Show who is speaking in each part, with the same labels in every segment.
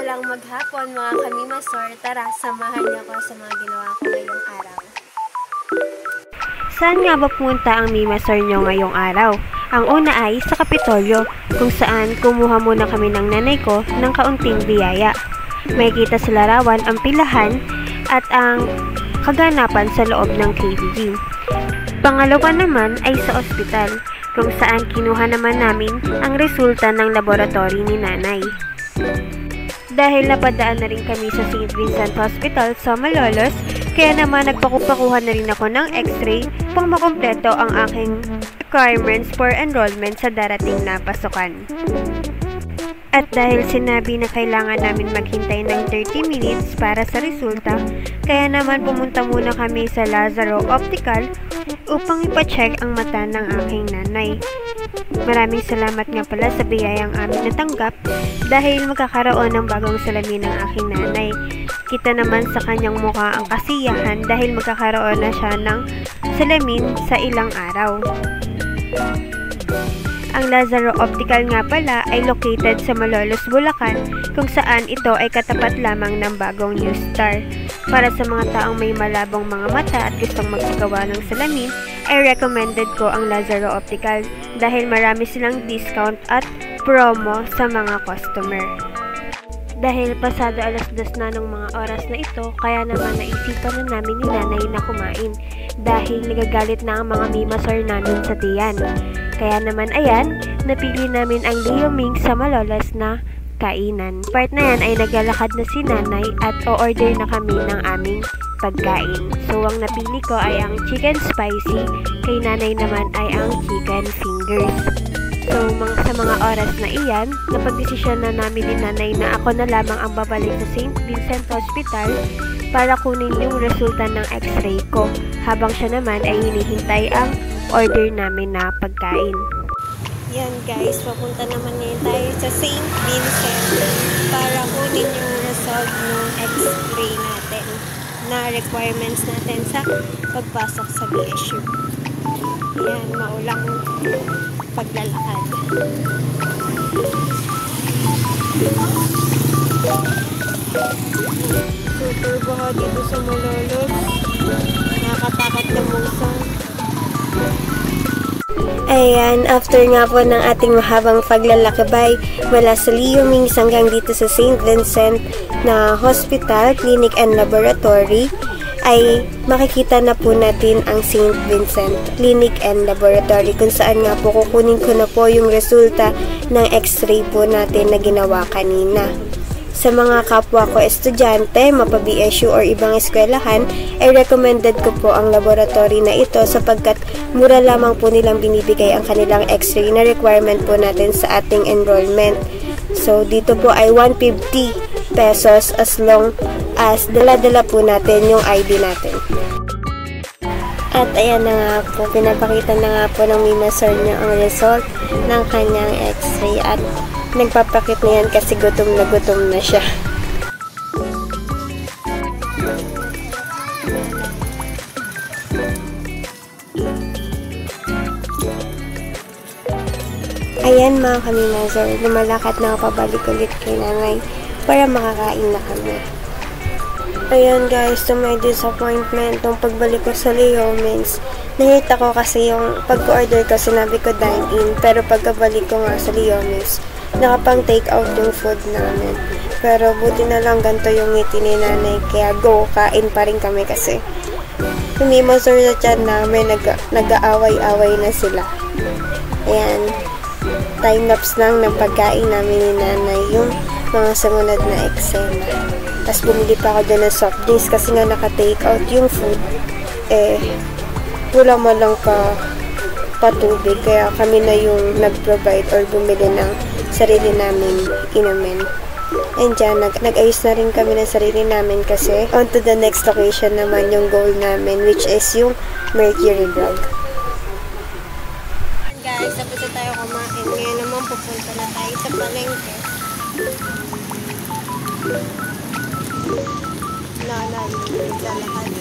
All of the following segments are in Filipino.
Speaker 1: maulang maghapon mga kamimasor. Tara, samahan niyo ako sa mga ginawa ko ngayong araw.
Speaker 2: Saan nga ba pumunta ang mimasor nyo ngayong araw? Ang una ay sa Kapitolyo, kung saan kumuha muna kami ng nanay ko ng kaunting biyaya. Makikita sa larawan ang pilahan at ang kaganapan sa loob ng KBG. Pangalawa naman ay sa ospital, kung saan kinuha naman namin ang resulta ng laboratory ni nanay. Dahil napadaan na rin kami sa St. Vincent Hospital sa Malolos, kaya naman nagpakupakuha na rin ako ng x-ray pang makumpleto ang aking requirements for enrollment sa darating na pasukan. At dahil sinabi na kailangan namin maghintay ng 30 minutes para sa resulta, kaya naman pumunta muna kami sa Lazaro Optical upang ipacheck ang mata ng aking nanay. Maraming salamat nga pala sa biyayang amin natanggap dahil magkakaroon ng bagong salamin ng aking nanay. Kita naman sa kanyang mukha ang kasiyahan dahil magkakaroon na siya ng salamin sa ilang araw. Ang Lazaro Optical nga pala ay located sa Malolos, Bulacan, kung saan ito ay katapat lamang ng bagong New Star. Para sa mga taong may malabong mga mata at gustong magpagawa ng salamin, ay recommended ko ang Lazaro Optical dahil marami silang discount at promo sa mga customer. Dahil pasado 2:00 na ng mga oras na ito, kaya naman naisipan na namin ni nanay na kumain dahil nagagalit na ang mga mimasor namin sa tiyan. Kaya naman ayan, napili namin ang Leo Ming sa Malolos na kainan. Part na yan ay naglalakad na si nanay at o-order na kami ng aming pagkain. So ang napili ko ay ang chicken spicy, kay nanay naman ay ang chicken fingers. So sa mga oras na iyan, napagdesisyon na namin ni nanay na ako na lamang ang babalik sa St. Vincent Hospital para kunin yung resulta ng x-ray ko, habang siya naman ay hinihintay ang order namin na pagkain.
Speaker 1: Yan guys, papunta naman ngayon tayo sa St. Vincent para kunin yung result ng x-ray natin na requirements natin sa pagpasok sa BSU. Yan, maulang paglalakad. Super baha dito sa Malolos. Nakakatakot lumusong.
Speaker 2: Ayan, after nga po ng ating mahabang paglalakbay mula sa Leo Ming hanggang dito sa St. Vincent na Hospital, Clinic and Laboratory, ay makikita na po natin ang St. Vincent Clinic and Laboratory, kung saan nga po kukunin ko na po yung resulta ng x-ray po natin na ginawa kanina. Sa mga kapwa ko estudyante, mapa-BSU or ibang eskwelahan, ay recommended ko po ang laboratory na ito sapagkat mura lamang po nilang binibigay ang kanilang x-ray na requirement po natin sa ating enrollment. So, dito po ay 150 pesos as long as dala-dala po natin yung ID natin. At ayan na nga po, pinapakita na nga po ng mimasor niya ang result ng kanyang x-ray at nagpapakit na yan kasi gutom na siya. Ayan mga kamimasor, lumalakad na ako pabalik ulit kay nanay para makakain na kami. Ayan guys, to my disappointment, nung pagbalik ko sa Leo Ming's, nakita ko kasi yung pag-order ko, sinabi ko dine-in, pero pagkabalik ko nga sa Leo Ming's, nakapang take out yung food namin. Pero buti na lang ganito yung ngiti ni nanay, kaya go, kain pa rin kami kasi hindi masur sa tiyan namin, nag-aaway-away na sila. Ayan, time-lapse lang ng pagkain namin ni nanay, yung mga sumunod na eksena. Tapos bumili pa ako dyan ng soft drinks kasi nga naka-take out yung food. Wala mo lang patubig, kaya kami na yung nag-provide or bumili ng sarili namin inumin. And dyan, nag-ayos na rin kami ng sarili namin kasi on to the next location naman yung goal namin, which is yung Mercury Drug.
Speaker 1: Guys, tapos na tayo kumain. Ngayon naman pupunta na tayo sa palengke. Lalakad.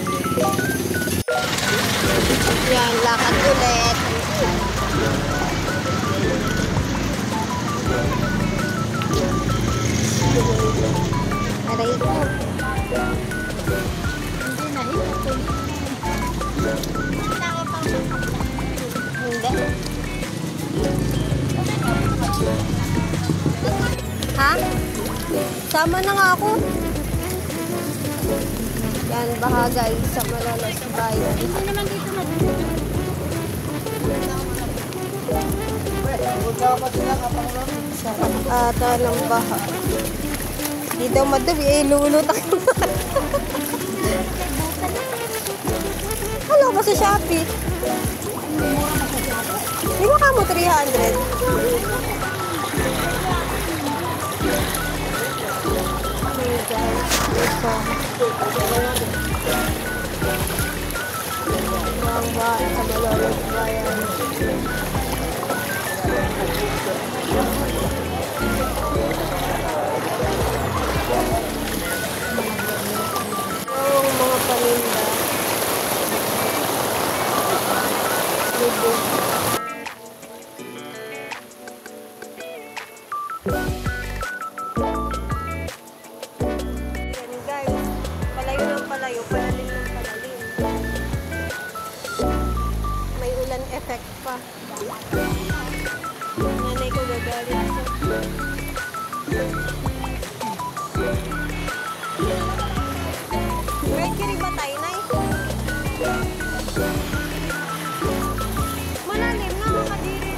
Speaker 1: Yan, lakad ulit. Aray ko. Hindi. Ha? Sama na nga ako. Yan, baha guys sa Malolos Bayan.
Speaker 2: Ito naman dito na.
Speaker 1: Sarap ata ng baha. Di daw madumi, lulutak yung baha. Wala ba sa Shopee? Di ba ka mo 300? Okay guys, ito. Ang baha sa Malolos Bayan. Ang mga paninda. Libo. Yan guys. Palayo ng palayo. Palalim ng palalim. May ulan effect pa. Nanay ko gagalit ko. Mercury ba tayo, Nay? Malalim na, makadiri.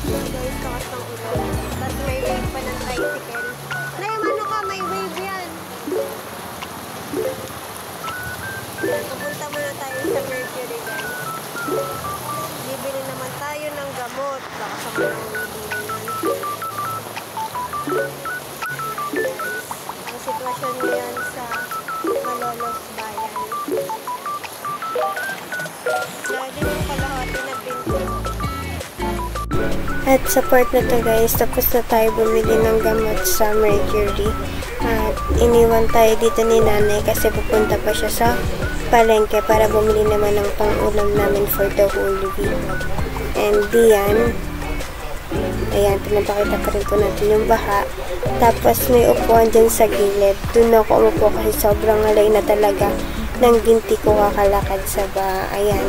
Speaker 1: Guys, takas ng ulan. Tapos may wave pa ng tricycle. Nay, ano ka? May wave yan. Pupunta muna tayo sa Mercury, guys. Bibili naman tayo ng gamot. Baka sa mga bibili yan. Ang sitwasyon ngayon sa Malolos Bayan. Lagi yung kalahati na pinto. At sa part na to guys, tapos na tayo bumili ng gamot sa Mercury. At iniwan tayo dito ni nanay kasi pupunta pa siya sa palengke para bumili naman ng pang-ulam namin for the whole week. And diyan, ayan, pinapakita pa rin po natin yung baha. Tapos may upuan dyan sa gilid. Doon ako umupo kasi sobrang alay na talaga ng ginti ko kakalakad sa baha. Ayan,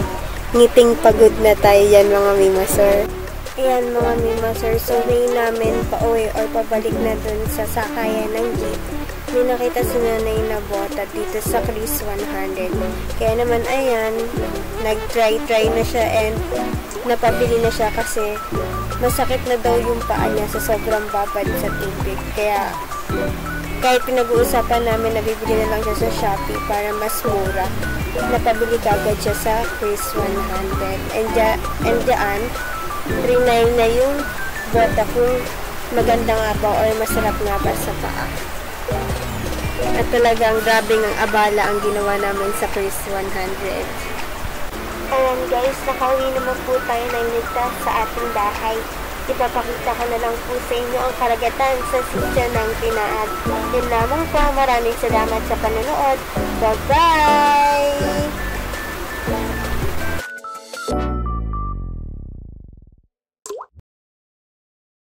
Speaker 1: ngiting pagod na tayo yan mga mimasor. Ayan mga mimasor, so way namin pauwi or pabalik na dun sa sakayan ng jeep. May nakita si nanay na bota dito sa Chris 100. Kaya naman ayan, nag-try na siya and napabili na siya kasi masakit na daw yung paa niya sa sobrang babad sa tubig. Kaya kahit pinag-uusapan namin na bibili na lang siya sa Shopee para mas mura, napabili kagad siya sa Chris 100. And dyan, 3.9 na yung bota kung maganda nga ba or masarap nga ba sa paa. At talagang grabing ang abala ang ginawa namin sa Chris 100. Ayan guys, nakauwi naman po tayo ng ligtas sa ating bahay. Ipapakita ko na lang po sa inyo ang karagatan sa sitio ng Tinaad. Yun lamang po, maraming salamat sa panonood. Bye-bye!